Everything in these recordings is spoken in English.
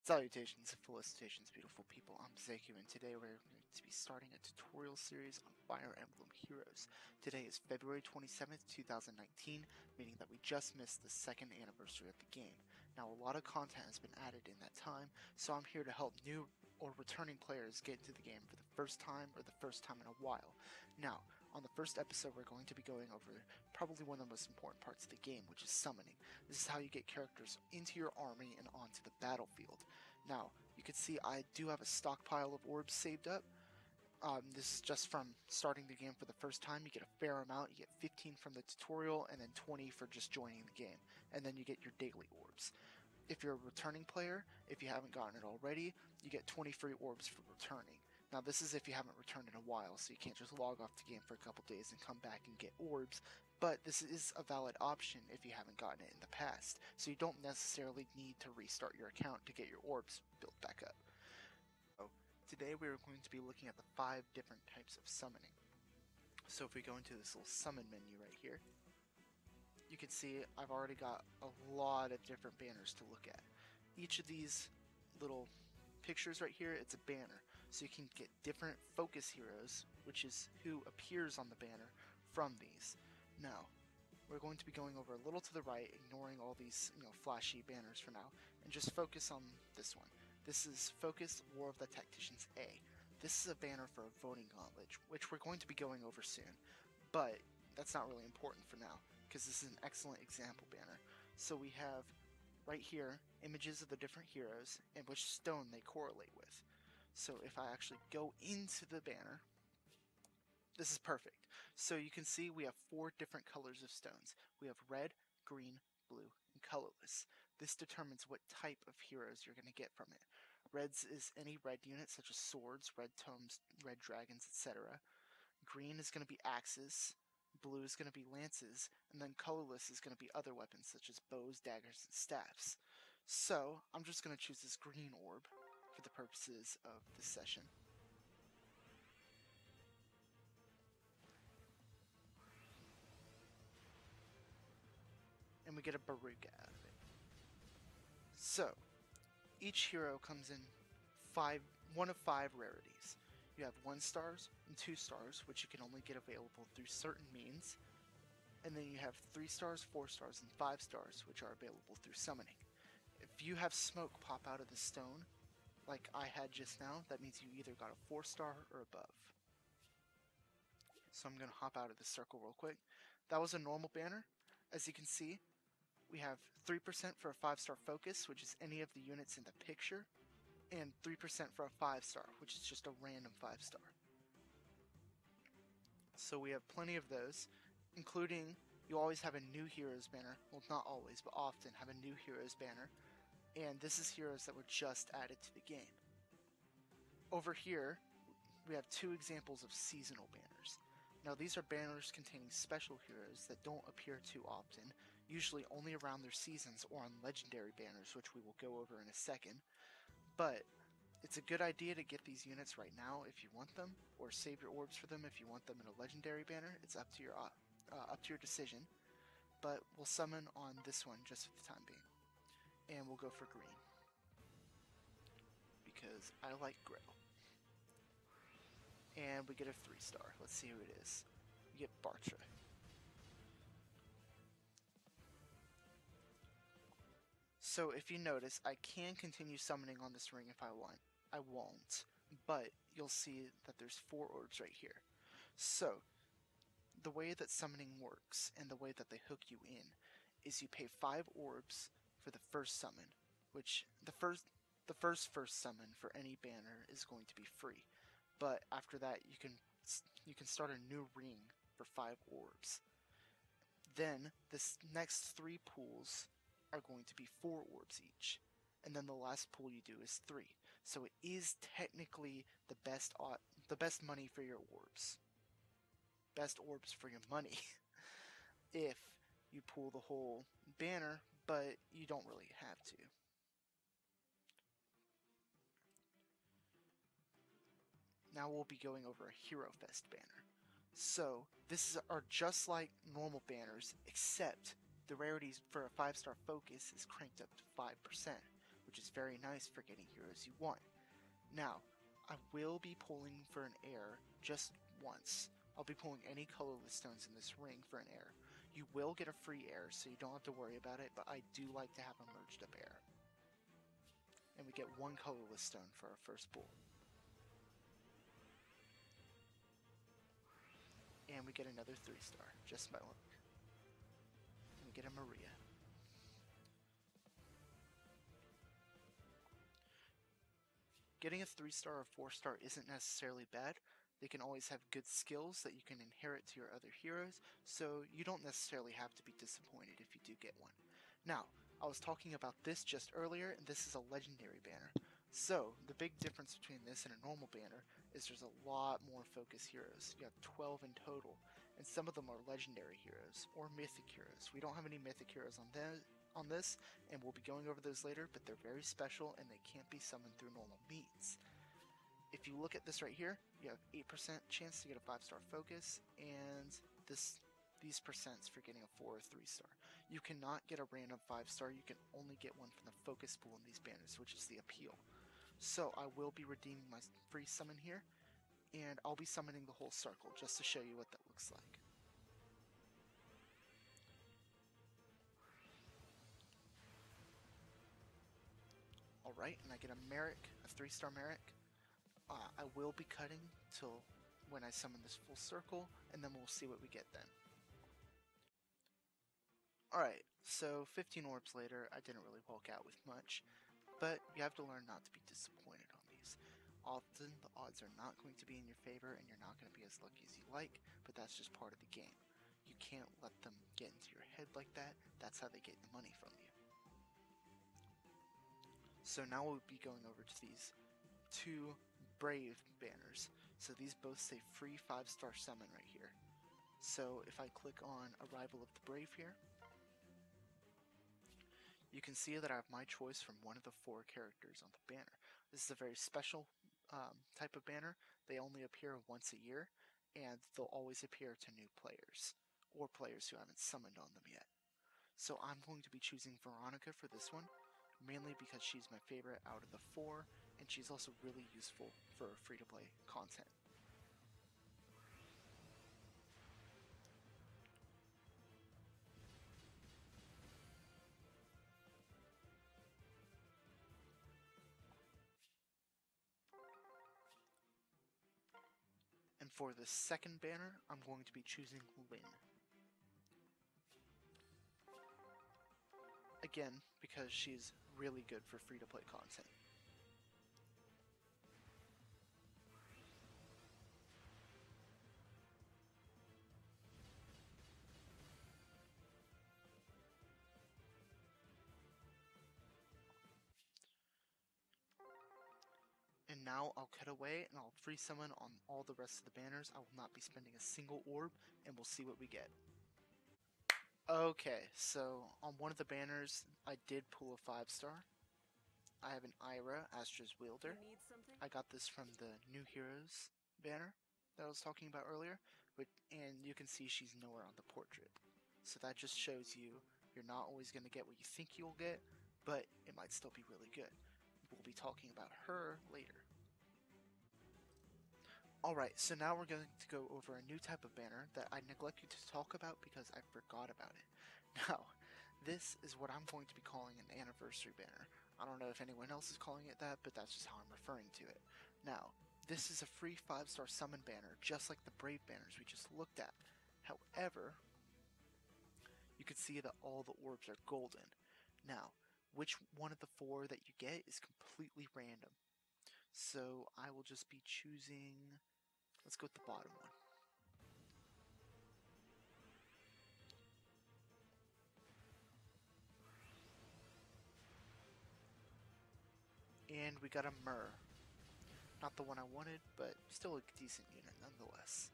Salutations and felicitations, beautiful people. I'm Zeku, and today we're going to be starting a tutorial series on Fire Emblem Heroes. Today is February 27th, 2019, meaning that we just missed the second anniversary of the game. Now, a lot of content has been added in that time, so I'm here to help new or returning players get into the game for the first time or the first time in a while. Now, on the first episode, we're going to be going over probably one of the most important parts of the game, which is summoning. This is how you get characters into your army and onto the battlefield. Now, you can see I do have a stockpile of orbs saved up. This is just from starting the game for the first time. You get a fair amount. You get 15 from the tutorial and then 20 for just joining the game. And then you get your daily orbs. If you're a returning player, if you haven't gotten it already, you get 20 free orbs for returning. Now this is if you haven't returned in a while, so you can't just log off the game for a couple days and come back and get orbs, but this is a valid option if you haven't gotten it in the past, so you don't necessarily need to restart your account to get your orbs built back up. So today we're going to be looking at the 5 different types of summoning. So if we go into this little summon menu right here, you can see I've already got a lot of different banners to look at. Each of these little pictures right here, it's a banner, so you can get different focus heroes, which is who appears on the banner, from these. Now, we're going to be going over a little to the right, ignoring all these flashy banners for now, and just focus on this one. This is Focus War of the Tacticians A. This is a banner for a voting gauntlet, which we're going to be going over soon, but that's not really important for now, because this is an excellent example banner. So we have right here images of the different heroes and which stone they correlate with. So if I actually go into the banner, this is perfect. So you can see we have 4 different colors of stones. We have red, green, blue, and colorless. This determines what type of heroes you're going to get from it. Reds is any red unit such as swords, red tomes, red dragons, etc. Green is going to be axes. Blue is going to be lances, and then colorless is going to be other weapons such as bows, daggers, and staffs. So I'm just going to choose this green orb for the purposes of this session. And we get a Baruka out of it. So each hero comes in one of 5 rarities. You have 1 stars and 2 stars, which you can only get available through certain means. And then you have 3 stars, 4 stars, and 5 stars, which are available through summoning. If you have smoke pop out of the stone, like I had just now, that means you either got a 4 star or above. So I'm going to hop out of this circle real quick. That was a normal banner. As you can see, we have 3% for a 5-star focus, which is any of the units in the picture, and 3% for a 5-star, which is just a random 5-star. So we have plenty of those, including you always have a new heroes banner. Well, not always, but often have a new heroes banner, and this is heroes that were just added to the game. Over here, we have 2 examples of seasonal banners. Now these are banners containing special heroes that don't appear too often, usually only around their seasons or on legendary banners, which we will go over in a second. But it's a good idea to get these units right now if you want them, or save your orbs for them if you want them in a legendary banner. It's up to your decision. But we'll summon on this one just for the time being, and we'll go for green because I like Grail. And we get a 3-star. Let's see who it is. We get Bartra. So if you notice, I can continue summoning on this ring if I want. I won't, but you'll see that there's 4 orbs right here. So the way that summoning works and the way that they hook you in is you pay 5 orbs for the first summon, which the first summon for any banner is going to be free. But after that, you can start a new ring for 5 orbs. Then this next 3 pools are going to be 4 orbs each, and then the last pool you do is 3. So it is technically the best money for your orbs, best orbs for your money, if you pool the whole banner, but you don't really have to. Now we'll be going over a Hero Fest banner. So this are just like normal banners, except the rarities for a 5-star focus is cranked up to 5%, which is very nice for getting heroes you want. Now, I will be pulling for an heir just once. I'll be pulling any colorless stones in this ring for an heir. You will get a free heir, so you don't have to worry about it, but I do like to have a merged up heir. And we get one colorless stone for our first pull. And we get another 3-star, just by luck. And we get a Maria. Getting a 3-star or 4-star isn't necessarily bad. They can always have good skills that you can inherit to your other heroes, so you don't necessarily have to be disappointed if you do get one. Now, I was talking about this just earlier, and this is a legendary banner. So, the big difference between this and a normal banner is there's a lot more focus heroes. You have 12 in total, and some of them are legendary heroes, or mythic heroes. We don't have any mythic heroes on this, and we'll be going over those later, but they're very special, and they can't be summoned through normal means. If you look at this right here, you have 8% chance to get a 5-star focus, and these percents for getting a 4 or 3-star. You cannot get a random 5-star, you can only get one from the focus pool in these banners, which is the appeal. So I will be redeeming my free summon here, and I'll be summoning the whole circle just to show you what that looks like. Alright, and I get a Merrick, a 3-star Merrick. I will be cutting till when I summon this full circle, and then we'll see what we get then. Alright, so 15 orbs later, I didn't really walk out with much, but you have to learn not to be disappointed on these. Often, the odds are not going to be in your favor, and you're not going to be as lucky as you like, but that's just part of the game. You can't let them get into your head like that. That's how they get the money from you. So now we'll be going over to these 2 Brave banners. So these both say free 5-star summon right here. So if I click on Arrival of the Brave here, you can see that I have my choice from one of the 4 characters on the banner. This is a very special type of banner. They only appear once a year, and they'll always appear to new players, or players who haven't summoned on them yet. So I'm going to be choosing Veronica for this one, mainly because she's my favorite out of the 4, and she's also really useful for free-to-play content. And for the second banner, I'm going to be choosing Lynn. Again, because she's really good for free-to-play content. And now I'll cut away and I'll free summon on all the rest of the banners. I will not be spending a single orb, and we'll see what we get. Okay, so on one of the banners, I did pull a 5-star. I have an Ira, Astra's Wielder. I got this from the New Heroes banner that I was talking about earlier, and you can see she's nowhere on the portrait. So that just shows you you're not always going to get what you think you'll get, but it might still be really good. We'll be talking about her later. Alright, so now we're going to go over a new type of banner that I neglected to talk about because I forgot about it. Now, this is what I'm going to be calling an anniversary banner. I don't know if anyone else is calling it that, but that's just how I'm referring to it. Now, this is a free 5-star summon banner, just like the Brave banners we just looked at. However, you can see that all the orbs are golden. Now, which one of the 4 that you get is completely random. So I will just be choosing, let's go with the bottom one. And we got a Myrrh. Not the one I wanted, but still a decent unit nonetheless.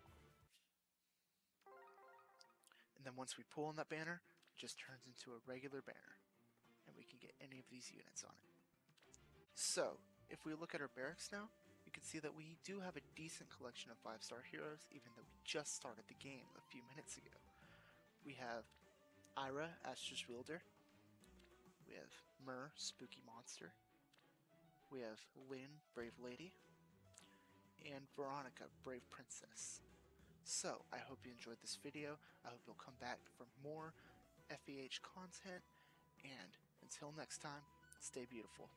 And then once we pull on that banner, it just turns into a regular banner. And we can get any of these units on it. So, if we look at our barracks now, you can see that we do have a decent collection of 5-star heroes, even though we just started the game a few minutes ago. We have Ira, Astra's Wielder. We have Myrrh, Spooky Monster. we have Lynn, Brave Lady, and Veronica, Brave Princess. So, I hope you enjoyed this video. I hope you'll come back for more FEH content, and until next time, stay beautiful.